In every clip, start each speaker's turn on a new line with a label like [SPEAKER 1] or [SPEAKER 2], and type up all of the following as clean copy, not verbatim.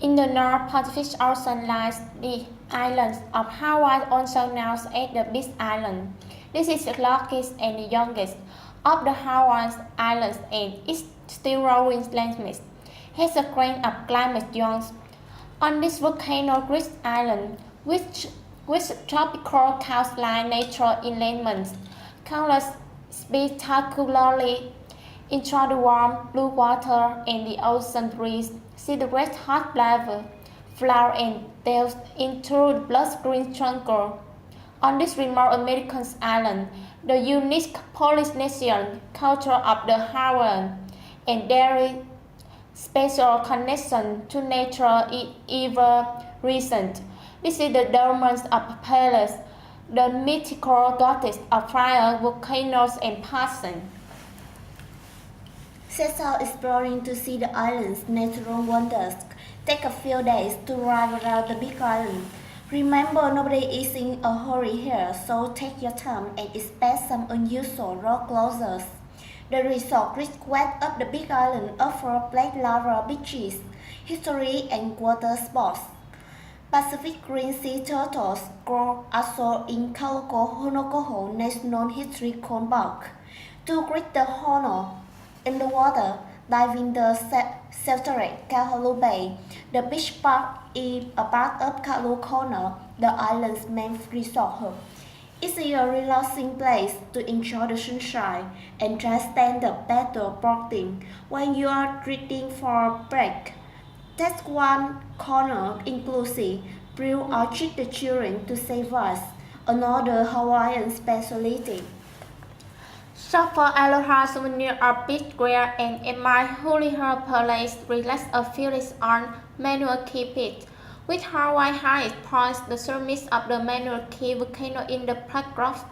[SPEAKER 1] In the North Pacific Ocean lies the island of Hawai, also known as the Big Island. This is the largest and the youngest of the Hawaiian Islands and is still growing landmass. Has a range of climate zones. On this volcano-rich island, with tropical coastline natural environments, countless spectacularly enjoy the warm blue water and the ocean breeze. See the red hot lava flow and delve into the blood-green jungle. On this remote American island, the unique Polynesian culture of the Hawaiian and very special connection to nature is ever recent. This is the dominance of Palace, the mythical goddess of fire, volcanoes, and passion.
[SPEAKER 2] Set out exploring to see the island's natural wonders. Take a few days to drive around the Big Island. Remember, nobody is in a hurry here, so take your time and expect some unusual rock closures. The resort west of the Big Island offers black lava beaches, history, and water sports. Pacific green sea turtles grow also in Honokoho National History Cone Park. To greet the honor in the water, dive in the sheltered Kahalu Bay. The beach park is a part of Kahalu Corner, the island's main resort hub. It's a relaxing place to enjoy the sunshine and try stand-up paddle boarding when you are reading for a break. That's one corner inclusive brew or treat the children to save us, another Hawaiian specialty.
[SPEAKER 1] Shop for Aloha souvenir or beachwear and admire Hula Palace. Relax a few days on Manual Key Beach, with Hawaii highest points the summit of the Manual Key volcano in the Black Rock.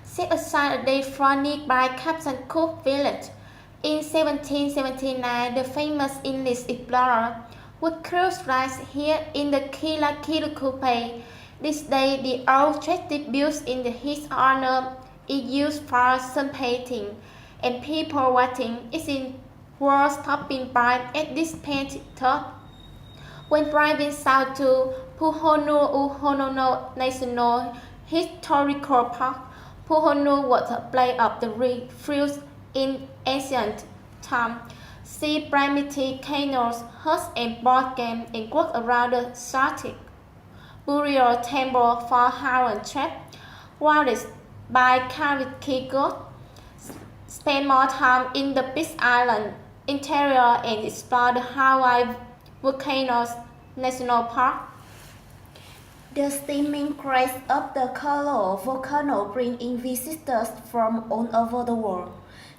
[SPEAKER 1] Set aside a day for nearby Captain Cook Village. In 1779, the famous English explorer would cruise rides here in the Kilakiluku Bay. This day, the old statue built in his honor is used for sunbathing, and people watching it in world stopping by at this painted thought. When driving south to Puhonua National Historical Park, Puhonua was a place of the refuge in ancient times. See primitive canoes, huts, and board games, and walk around the Celtic burial temple for Howard Trap. Wildest by Kawiki God. Spend more time in the Big Island interior and explore the Hawaii Volcanoes National Park.
[SPEAKER 2] The steaming crest of the Kalo volcano brings in visitors from all over the world.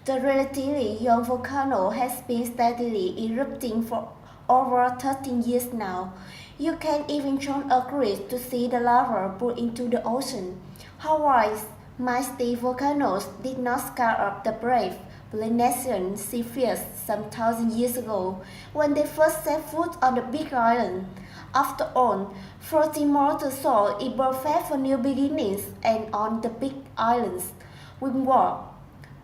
[SPEAKER 2] The relatively young volcano has been steadily erupting for over 13 years now. You can even join a cruise to see the lava pour into the ocean. Hawaii's mighty volcanoes did not scare up the brave Polynesian seafarers some thousand years ago when they first set foot on the Big Island. After all, floating molten salt is perfect for new beginnings, and on the Big Islands, windward,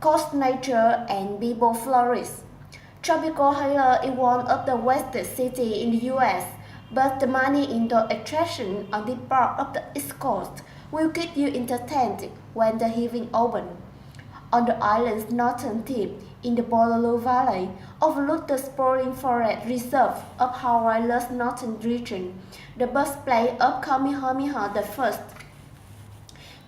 [SPEAKER 2] coast nature, and people flourish. Tropical Highland is one of the wettest cities in the U.S., but the money indoor attraction on this part of the East Coast will keep you entertained when the heaving opens. On the island's northern tip, in the Bololu Valley, overlook the sprawling forest reserve of Hawaii's northern region, the birthplace of Kamehameha I.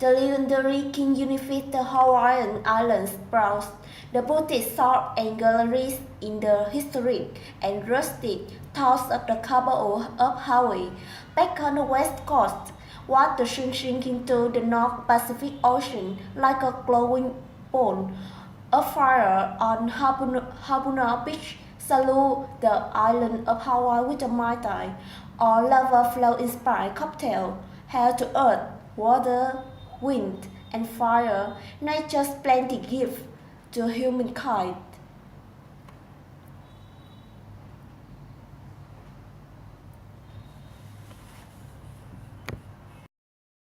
[SPEAKER 2] The legendary king unified the Hawaiian Islands browsed the boutique shops and galleries in the historic and rustic towns of the capital of Hawaii. Back on the west coast, watch the sun sink into the North Pacific Ocean like a glowing ball of fire on Hapuna Beach. Salute the island of Hawaii with a Mai Tai or lava flow inspired cocktail. Hell to earth, water, wind, and fire, nature's plenty gift to humankind.